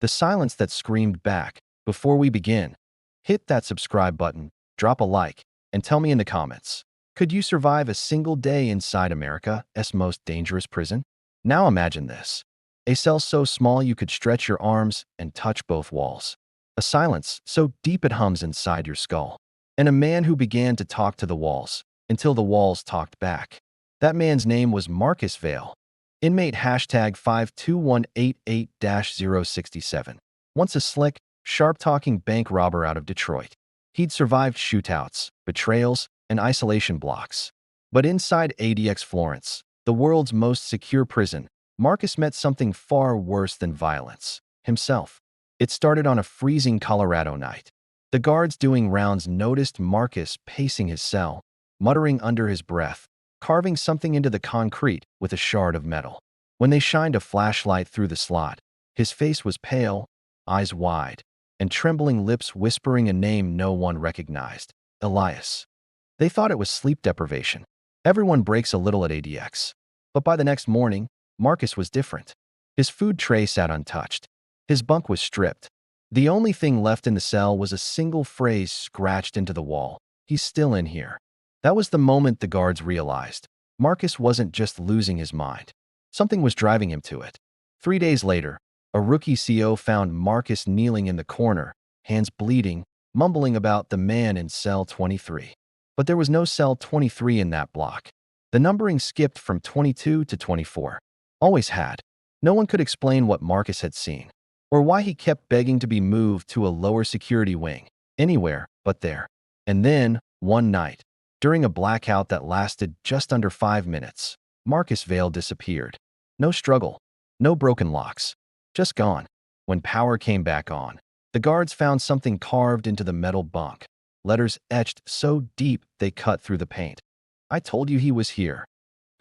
The silence that screamed back, "Before we begin, hit that subscribe button, drop a like, and tell me in the comments, could you survive a single day inside America's most dangerous prison?" Now imagine this. A cell so small you could stretch your arms and touch both walls. A silence so deep it hums inside your skull. And a man who began to talk to the walls, until the walls talked back. That man's name was Marcus Vale. Inmate #52188-067. Once a slick, sharp-talking bank robber out of Detroit. He'd survived shootouts, betrayals, and isolation blocks. But inside ADX Florence, the world's most secure prison, Marcus met something far worse than violence: himself. It started on a freezing Colorado night. The guards doing rounds noticed Marcus pacing his cell, muttering under his breath, carving something into the concrete with a shard of metal. When they shined a flashlight through the slot, his face was pale, eyes wide, and trembling lips whispering a name no one recognized: Elias. They thought it was sleep deprivation. Everyone breaks a little at ADX. But by the next morning, Marcus was different. His food tray sat untouched. His bunk was stripped. The only thing left in the cell was a single phrase scratched into the wall: "He's still in here." That was the moment the guards realized Marcus wasn't just losing his mind. Something was driving him to it. 3 days later, a rookie CO found Marcus kneeling in the corner, hands bleeding, mumbling about the man in cell 23. But there was no cell 23 in that block. The numbering skipped from 22 to 24. Always had. No one could explain what Marcus had seen, or why he kept begging to be moved to a lower security wing, anywhere but there. And then, one night, during a blackout that lasted just under 5 minutes, Marcus Vale disappeared. No struggle, no broken locks, just gone. When power came back on, the guards found something carved into the metal bunk, letters etched so deep they cut through the paint. "I told you he was here."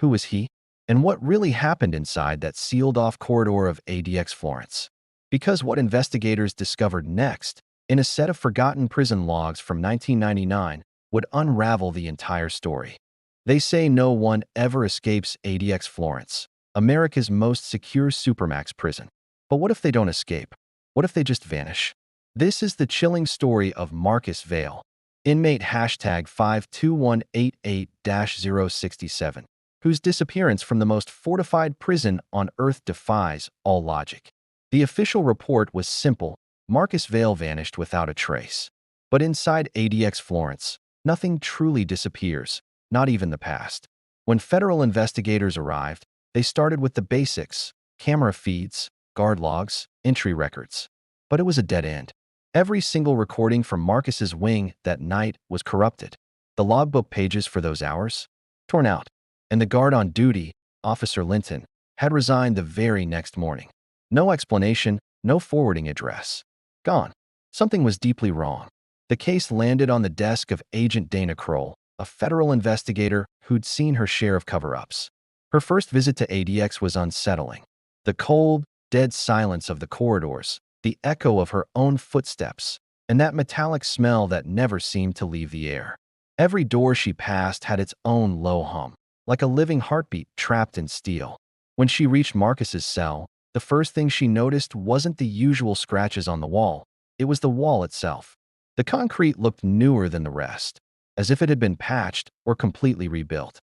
Who was he? And what really happened inside that sealed-off corridor of ADX Florence? Because what investigators discovered next, in a set of forgotten prison logs from 1999, would unravel the entire story. They say no one ever escapes ADX Florence, America's most secure Supermax prison. But what if they don't escape? What if they just vanish? This is the chilling story of Marcus Vale, inmate #52188-067, whose disappearance from the most fortified prison on Earth defies all logic. The official report was simple: Marcus Vale vanished without a trace. But inside ADX Florence, nothing truly disappears, not even the past. When federal investigators arrived, they started with the basics: camera feeds, guard logs, entry records. But it was a dead end. Every single recording from Marcus's wing that night was corrupted. The logbook pages for those hours? Torn out. And the guard on duty, Officer Linton, had resigned the very next morning. No explanation, no forwarding address. Gone. Something was deeply wrong. The case landed on the desk of Agent Dana Kroll, a federal investigator who'd seen her share of cover-ups. Her first visit to ADX was unsettling. The cold, dead silence of the corridors, the echo of her own footsteps, and that metallic smell that never seemed to leave the air. Every door she passed had its own low hum, like a living heartbeat trapped in steel. When she reached Marcus's cell, the first thing she noticed wasn't the usual scratches on the wall. It was the wall itself. The concrete looked newer than the rest, as if it had been patched or completely rebuilt.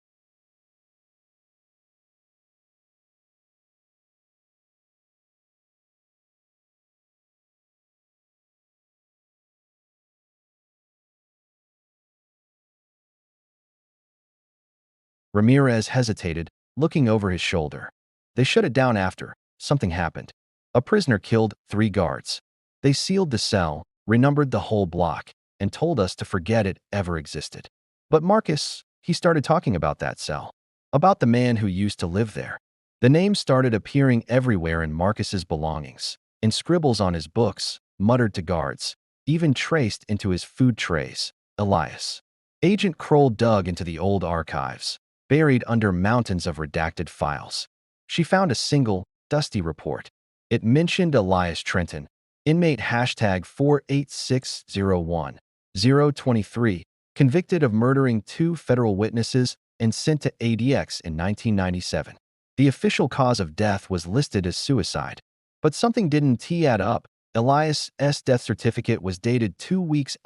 Ramirez hesitated, looking over his shoulder. They shut it down after something happened. A prisoner killed 3 guards. They sealed the cell, renumbered the whole block, and told us to forget it ever existed. But Marcus, he started talking about that cell, about the man who used to live there. The name started appearing everywhere in Marcus's belongings, in scribbles on his books, muttered to guards, even traced into his food trays: Elias. Agent Kroll dug into the old archives, buried under mountains of redacted files. She found a single, dusty report. It mentioned Elias Trenton, inmate #48601-023, convicted of murdering 2 federal witnesses and sent to ADX in 1997. The official cause of death was listed as suicide. But something didn't add up. Elias's death certificate was dated 2 weeks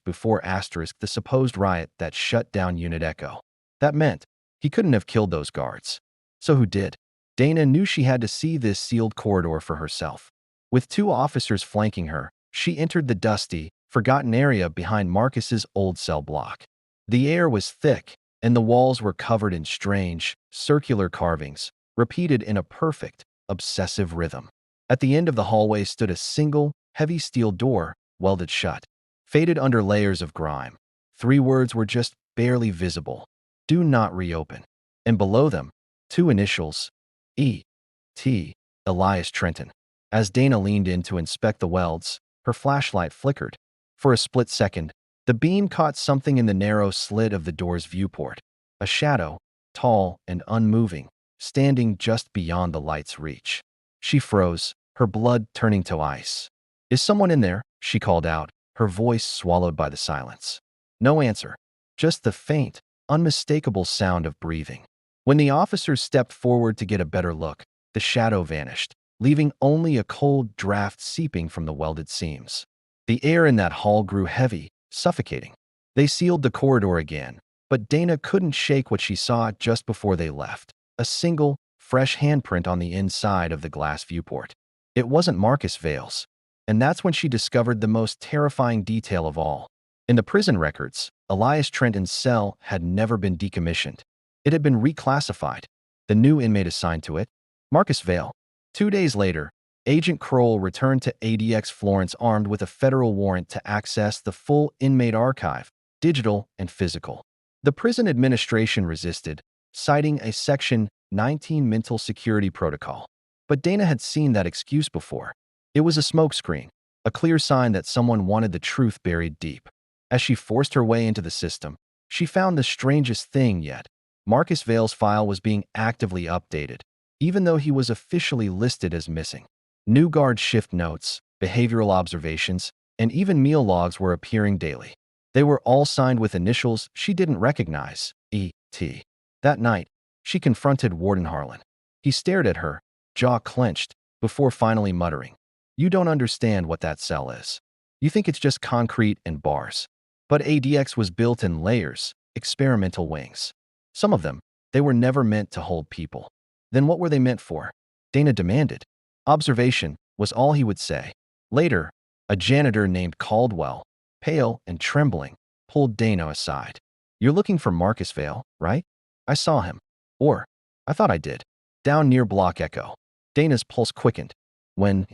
before the supposed riot that shut down Unit Echo. That meant he couldn't have killed those guards. So who did? Dana knew she had to see this sealed corridor for herself. With 2 officers flanking her, she entered the dusty, forgotten area behind Marcus's old cell block. The air was thick, and the walls were covered in strange, circular carvings, repeated in a perfect, obsessive rhythm. At the end of the hallway stood a single, heavy steel door, welded shut, faded under layers of grime. 3 words were just barely visible. Do not reopen. And below them, 2 initials, E.T. Elias Trenton. As Dana leaned in to inspect the welds, her flashlight flickered. For a split second, the beam caught something in the narrow slit of the door's viewport. A shadow, tall and unmoving, standing just beyond the light's reach. She froze, her blood turning to ice. "Is someone in there?" she called out, her voice swallowed by the silence. No answer, just the faint, unmistakable sound of breathing. When the officers stepped forward to get a better look, the shadow vanished, leaving only a cold draft seeping from the welded seams. The air in that hall grew heavy, suffocating. They sealed the corridor again, but Dana couldn't shake what she saw just before they left. A single, fresh handprint on the inside of the glass viewport. It wasn't Marcus Vale's, and that's when she discovered the most terrifying detail of all. In the prison records, Elias Trenton's cell had never been decommissioned. It had been reclassified. The new inmate assigned to it, Marcus Vale. 2 days later, Agent Kroll returned to ADX Florence armed with a federal warrant to access the full inmate archive, digital and physical. The prison administration resisted, citing a Section 19 mental security protocol. But Dana had seen that excuse before. It was a smokescreen, a clear sign that someone wanted the truth buried deep. As she forced her way into the system, she found the strangest thing yet. Marcus Vale's file was being actively updated, even though he was officially listed as missing. New guard shift notes, behavioral observations, and even meal logs were appearing daily. They were all signed with initials she didn't recognize, E.T. That night, she confronted Warden Harlan. He stared at her, jaw clenched, before finally muttering, "You don't understand what that cell is. You think it's just concrete and bars. But ADX was built in layers, experimental wings. Some of them, they were never meant to hold people." Then what were they meant for? Dana demanded. Observation was all he would say. Later, a janitor named Caldwell, pale and trembling, pulled Dana aside. "You're looking for Marcus Vale, right? I saw him. Or, I thought I did. Down near Block Echo." Dana's pulse quickened. "When,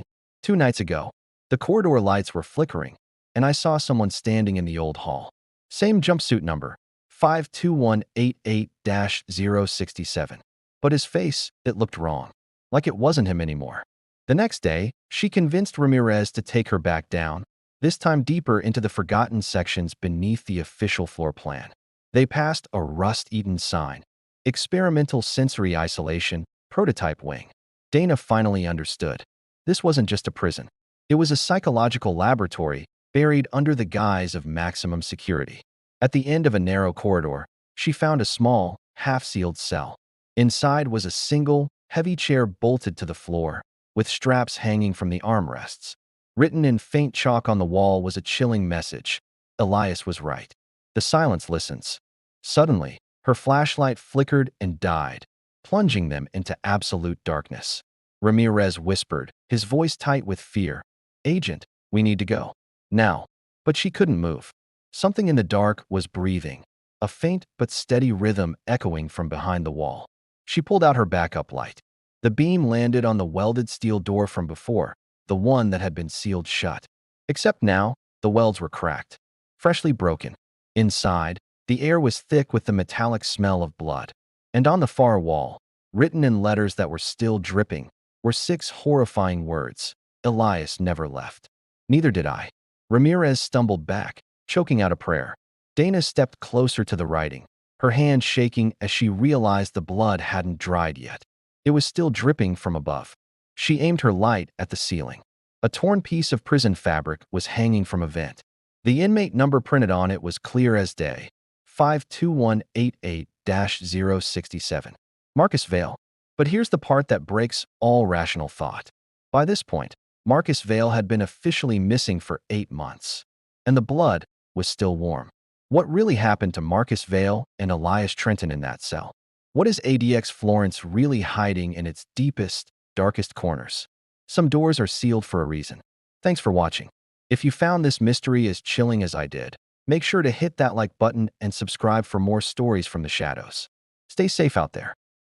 2 nights ago, the corridor lights were flickering, and I saw someone standing in the old hall. Same jumpsuit number, 52188-067. But his face, it looked wrong. Like it wasn't him anymore." The next day, she convinced Ramirez to take her back down, this time deeper into the forgotten sections beneath the official floor plan. They passed a rust-eaten sign, Experimental Sensory Isolation, Prototype Wing. Dana finally understood. This wasn't just a prison. It was a psychological laboratory buried under the guise of maximum security. At the end of a narrow corridor, she found a small, half-sealed cell. Inside was a single, heavy chair bolted to the floor, with straps hanging from the armrests. Written in faint chalk on the wall was a chilling message. Elias was right. The silence listens. Suddenly, her flashlight flickered and died, plunging them into absolute darkness. Ramirez whispered, his voice tight with fear, "Agent, we need to go. Now." But she couldn't move. Something in the dark was breathing, a faint but steady rhythm echoing from behind the wall. She pulled out her backup light. The beam landed on the welded steel door from before, the one that had been sealed shut. Except now, the welds were cracked, freshly broken. Inside, the air was thick with the metallic smell of blood. And on the far wall, written in letters that were still dripping, were 6 horrifying words. "Elias never left. Neither did I." Ramirez stumbled back, choking out a prayer. Dana stepped closer to the writing, her hand shaking as she realized the blood hadn't dried yet. It was still dripping from above. She aimed her light at the ceiling. A torn piece of prison fabric was hanging from a vent. The inmate number printed on it was clear as day, 52188-067. Marcus Vale. But here's the part that breaks all rational thought. By this point, Marcus Vale had been officially missing for 8 months, and the blood was still warm. What really happened to Marcus Vale and Elias Trenton in that cell? What is ADX Florence really hiding in its deepest, darkest corners? Some doors are sealed for a reason. Thanks for watching. If you found this mystery as chilling as I did, make sure to hit that like button and subscribe for more stories from the shadows. Stay safe out there.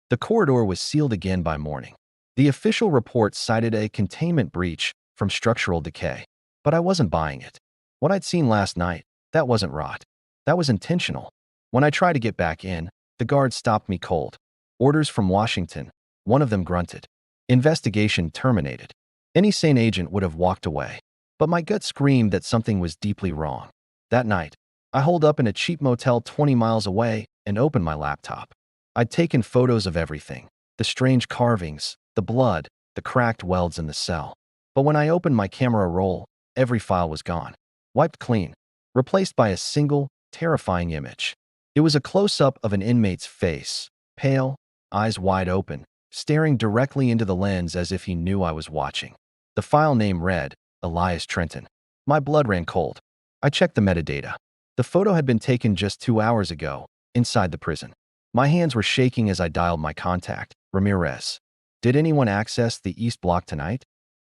The corridor was sealed again by morning. The official report cited a containment breach from structural decay, but I wasn't buying it. What I'd seen last night, that wasn't rot. That was intentional. When I tried to get back in, the guards stopped me cold. Orders from Washington, one of them grunted. Investigation terminated. Any sane agent would have walked away. But my gut screamed that something was deeply wrong. That night, I holed up in a cheap motel 20 miles away and opened my laptop. I'd taken photos of everything, the strange carvings, the blood, the cracked welds in the cell. But when I opened my camera roll, every file was gone. Wiped clean, replaced by a single, terrifying image. It was a close-up of an inmate's face, pale, eyes wide open, staring directly into the lens as if he knew I was watching. The file name read, Elias Trenton. My blood ran cold. I checked the metadata. The photo had been taken just 2 hours ago, inside the prison. My hands were shaking as I dialed my contact, Ramirez. Did anyone access the East Block tonight?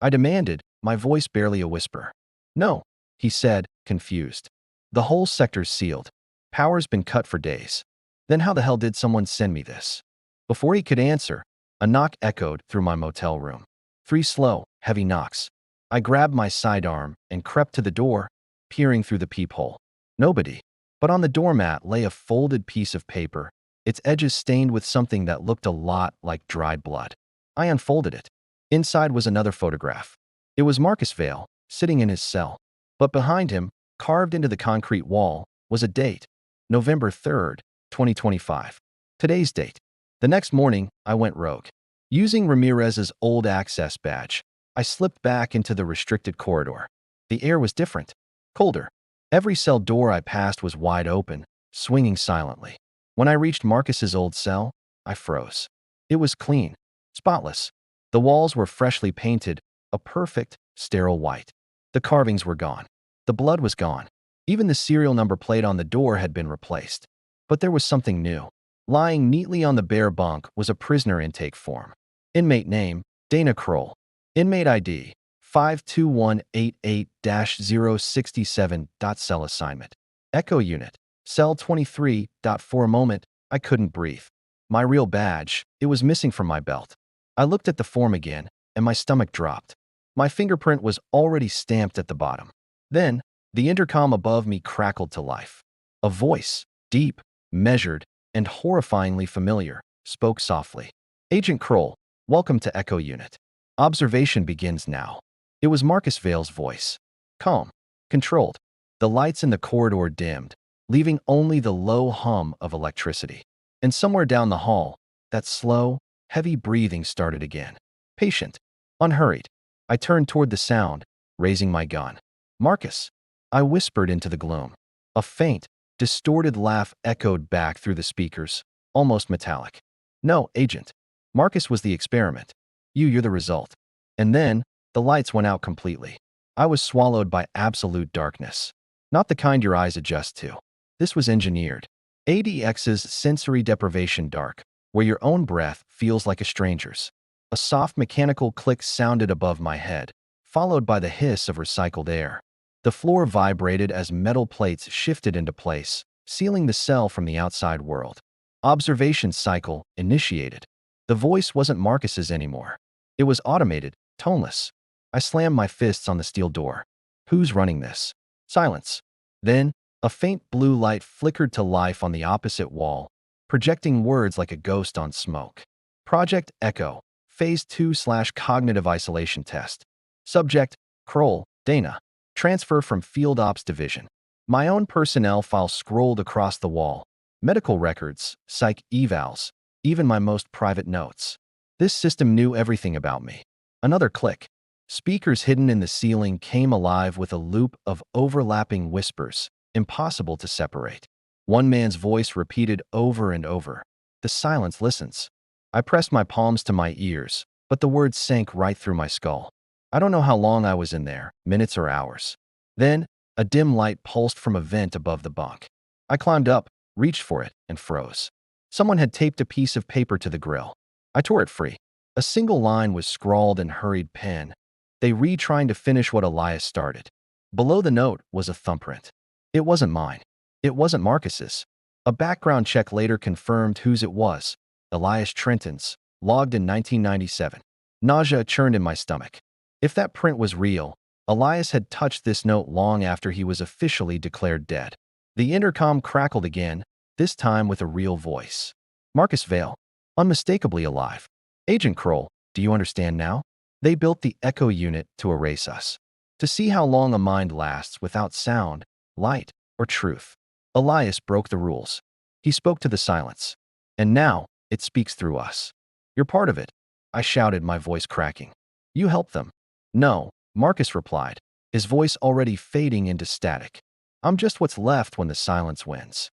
I demanded, my voice barely a whisper. No, he said, confused. The whole sector's sealed. Power's been cut for days. Then how the hell did someone send me this? Before he could answer, a knock echoed through my motel room. 3 slow, heavy knocks. I grabbed my sidearm and crept to the door, peering through the peephole. Nobody. But on the doormat lay a folded piece of paper, its edges stained with something that looked a lot like dried blood. I unfolded it. Inside was another photograph. It was Marcus Vale, sitting in his cell. But behind him, carved into the concrete wall, was a date. November 3rd, 2025. Today's date. The next morning, I went rogue. Using Ramirez's old access badge, I slipped back into the restricted corridor. The air was different, colder. Every cell door I passed was wide open, swinging silently. When I reached Marcus's old cell, I froze. It was clean, spotless. The walls were freshly painted, a perfect, sterile white. The carvings were gone. The blood was gone. Even the serial number plate on the door had been replaced. But there was something new. Lying neatly on the bare bunk was a prisoner intake form. Inmate name, Dana Kroll. Inmate ID, 52188-067. Cell assignment. Echo unit, cell 23. For a moment, I couldn't breathe. My real badge, it was missing from my belt. I looked at the form again, and my stomach dropped. My fingerprint was already stamped at the bottom. Then, the intercom above me crackled to life. A voice, deep, measured, and horrifyingly familiar, spoke softly. Agent Kroll, welcome to Echo Unit. Observation begins now. It was Marcus Vale's voice. Calm, controlled. The lights in the corridor dimmed, leaving only the low hum of electricity. And somewhere down the hall, that slow, heavy breathing started again. Patient, unhurried. I turned toward the sound, raising my gun. Marcus, I whispered into the gloom. A faint, distorted laugh echoed back through the speakers, almost metallic. No, Agent. Marcus was the experiment. You're the result. And then, the lights went out completely. I was swallowed by absolute darkness. Not the kind your eyes adjust to. This was engineered. ADX's sensory deprivation dark, where your own breath feels like a stranger's. A soft mechanical click sounded above my head, followed by the hiss of recycled air. The floor vibrated as metal plates shifted into place, sealing the cell from the outside world. Observation cycle initiated. The voice wasn't Marcus's anymore. It was automated, toneless. I slammed my fists on the steel door. Who's running this? Silence. Then, a faint blue light flickered to life on the opposite wall, projecting words like a ghost on smoke. Project Echo, Phase 2/Cognitive Isolation Test. Subject, Kroll, Dana. Transfer from Field Ops Division. My own personnel file scrolled across the wall. Medical records, psych evals, even my most private notes. This system knew everything about me. Another click. Speakers hidden in the ceiling came alive with a loop of overlapping whispers, impossible to separate. One man's voice repeated over and over. The silence listens. I pressed my palms to my ears, but the words sank right through my skull. I don't know how long I was in there, minutes or hours. Then, a dim light pulsed from a vent above the bunk. I climbed up, reached for it, and froze. Someone had taped a piece of paper to the grill. I tore it free. A single line was scrawled in hurried pen. They read trying to finish what Elias started. Below the note was a thumbprint. It wasn't mine. It wasn't Marcus's. A background check later confirmed whose it was. Elias Trenton's, logged in 1997. Nausea churned in my stomach. If that print was real, Elias had touched this note long after he was officially declared dead. The intercom crackled again, this time with a real voice. Marcus Vale, unmistakably alive. Agent Kroll, do you understand now? They built the echo unit to erase us. To see how long a mind lasts without sound, light, or truth. Elias broke the rules. He spoke to the silence. And now, it speaks through us. You're part of it, I shouted, my voice cracking. You helped them. No, Marcus replied, his voice already fading into static. I'm just what's left when the silence wins.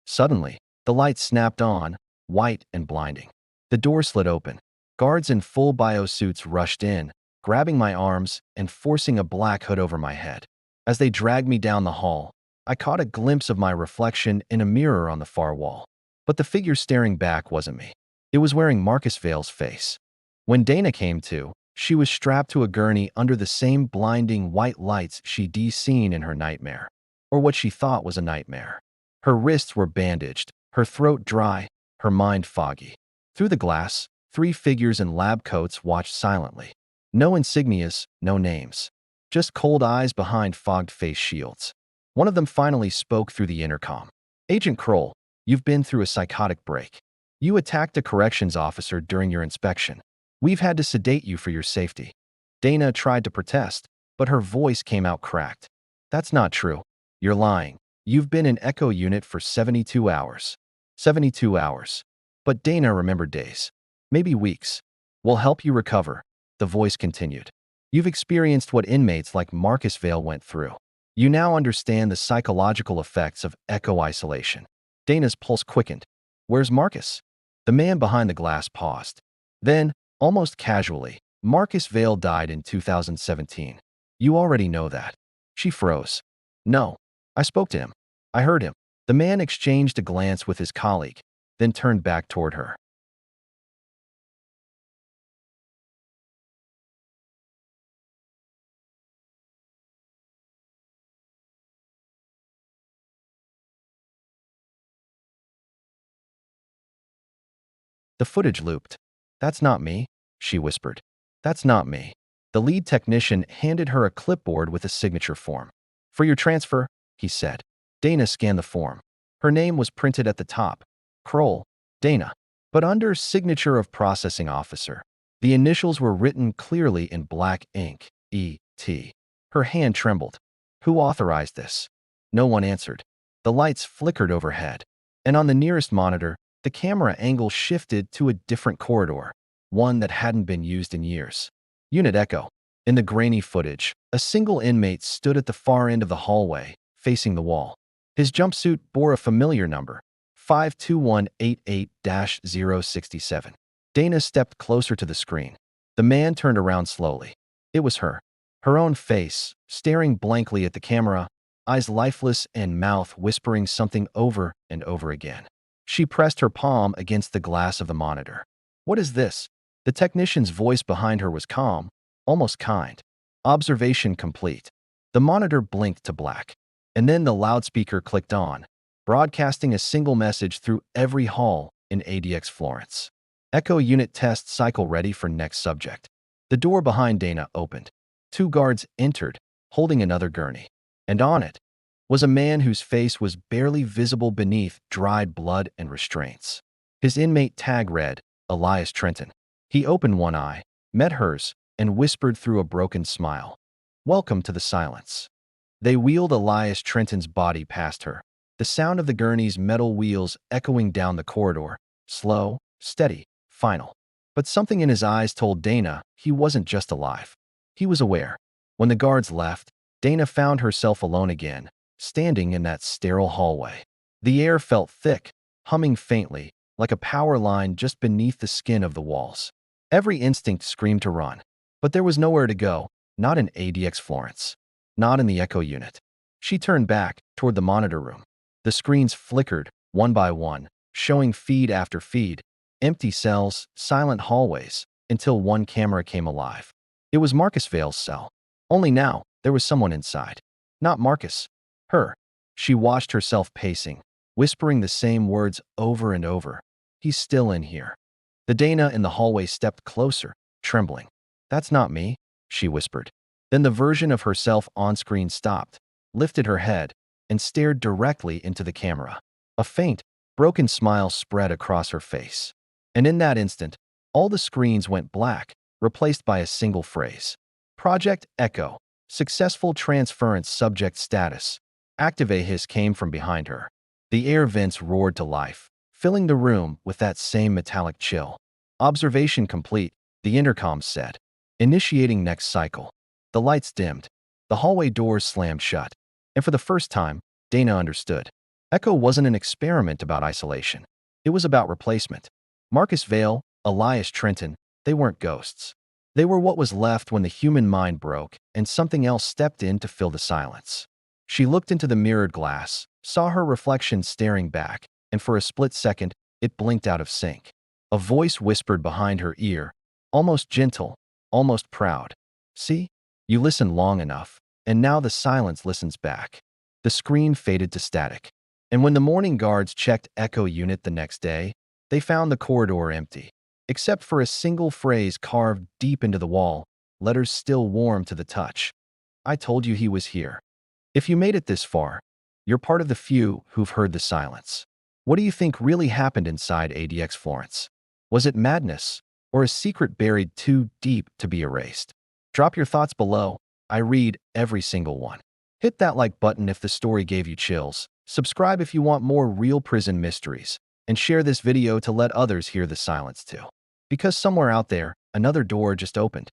Suddenly, the light snapped on, white and blinding. The door slid open. Guards in full biosuits rushed in, grabbing my arms and forcing a black hood over my head. As they dragged me down the hall, I caught a glimpse of my reflection in a mirror on the far wall. But the figure staring back wasn't me. It was wearing Marcus Vale's face. When Dana came to, she was strapped to a gurney under the same blinding white lights she'd seen in her nightmare. Or what she thought was a nightmare. Her wrists were bandaged, her throat dry, her mind foggy. Through the glass, 3 figures in lab coats watched silently. No insignias, no names. Just cold eyes behind fogged face shields. One of them finally spoke through the intercom. Agent Kroll, you've been through a psychotic break. You attacked a corrections officer during your inspection. We've had to sedate you for your safety. Dana tried to protest, but her voice came out cracked. That's not true. You're lying. You've been in Echo Unit for 72 hours. 72 hours. But Dana remembered days. Maybe weeks. We'll help you recover, the voice continued. You've experienced what inmates like Marcus Vale went through. You now understand the psychological effects of echo isolation. Dana's pulse quickened. Where's Marcus? The man behind the glass paused. Then, almost casually, Marcus Vale died in 2017. You already know that. She froze. No. I spoke to him. I heard him. The man exchanged a glance with his colleague, then turned back toward her. The footage looped. That's not me, she whispered. That's not me. The lead technician handed her a clipboard with a signature form. For your transfer, he said. Dana scanned the form. Her name was printed at the top. Kroll, Dana. But under signature of processing officer, the initials were written clearly in black ink, E.T. Her hand trembled. Who authorized this? No one answered. The lights flickered overhead, and on the nearest monitor, the camera angle shifted to a different corridor, one that hadn't been used in years. Unit Echo. In the grainy footage, a single inmate stood at the far end of the hallway, facing the wall. His jumpsuit bore a familiar number, 52188-067. Dana stepped closer to the screen. The man turned around slowly. It was her. Her own face, staring blankly at the camera, eyes lifeless and mouth whispering something over and over again. She pressed her palm against the glass of the monitor. What is this? The technician's voice behind her was calm, almost kind. Observation complete. The monitor blinked to black. And then the loudspeaker clicked on, broadcasting a single message through every hall in ADX Florence. Echo unit test cycle ready for next subject. The door behind Dana opened. 2 guards entered, holding another gurney. And on it was a man whose face was barely visible beneath dried blood and restraints. His inmate tag read, Elias Trenton. He opened one eye, met hers, and whispered through a broken smile. Welcome to the silence. They wheeled Elias Trenton's body past her, the sound of the gurney's metal wheels echoing down the corridor, slow, steady, final. But something in his eyes told Dana he wasn't just alive. He was aware. When the guards left, Dana found herself alone again, standing in that sterile hallway. The air felt thick, humming faintly, like a power line just beneath the skin of the walls. Every instinct screamed to run. But there was nowhere to go, not in ADX Florence, not in the echo unit. She turned back toward the monitor room. The screens flickered, one by one, showing feed after feed, empty cells, silent hallways, until one camera came alive. It was Marcus Vale's cell. Only now, there was someone inside. Not Marcus. Her. She watched herself pacing, whispering the same words over and over. He's still in here. The Dana in the hallway stepped closer, trembling. That's not me, she whispered. Then the version of herself on screen stopped, lifted her head, and stared directly into the camera. A faint, broken smile spread across her face. And in that instant, all the screens went black, replaced by a single phrase. Project Echo. Successful transference subject status. Activate hiss came from behind her. The air vents roared to life, filling the room with that same metallic chill. Observation complete, the intercom said. Initiating next cycle. The lights dimmed. The hallway doors slammed shut. And for the first time, Dana understood. Echo wasn't an experiment about isolation. It was about replacement. Marcus Vale, Elias Trenton, they weren't ghosts. They were what was left when the human mind broke and something else stepped in to fill the silence. She looked into the mirrored glass, saw her reflection staring back, and for a split second, it blinked out of sync. A voice whispered behind her ear, almost gentle, almost proud. See? You listened long enough, and now the silence listens back. The screen faded to static. And when the morning guards checked Echo Unit the next day, they found the corridor empty. Except for a single phrase carved deep into the wall, letters still warm to the touch. I told you he was here. If you made it this far, you're part of the few who've heard the silence. What do you think really happened inside ADX Florence? Was it madness, or a secret buried too deep to be erased? Drop your thoughts below. I read every single one. Hit that like button if the story gave you chills. Subscribe if you want more real prison mysteries. And share this video to let others hear the silence too. Because somewhere out there, another door just opened.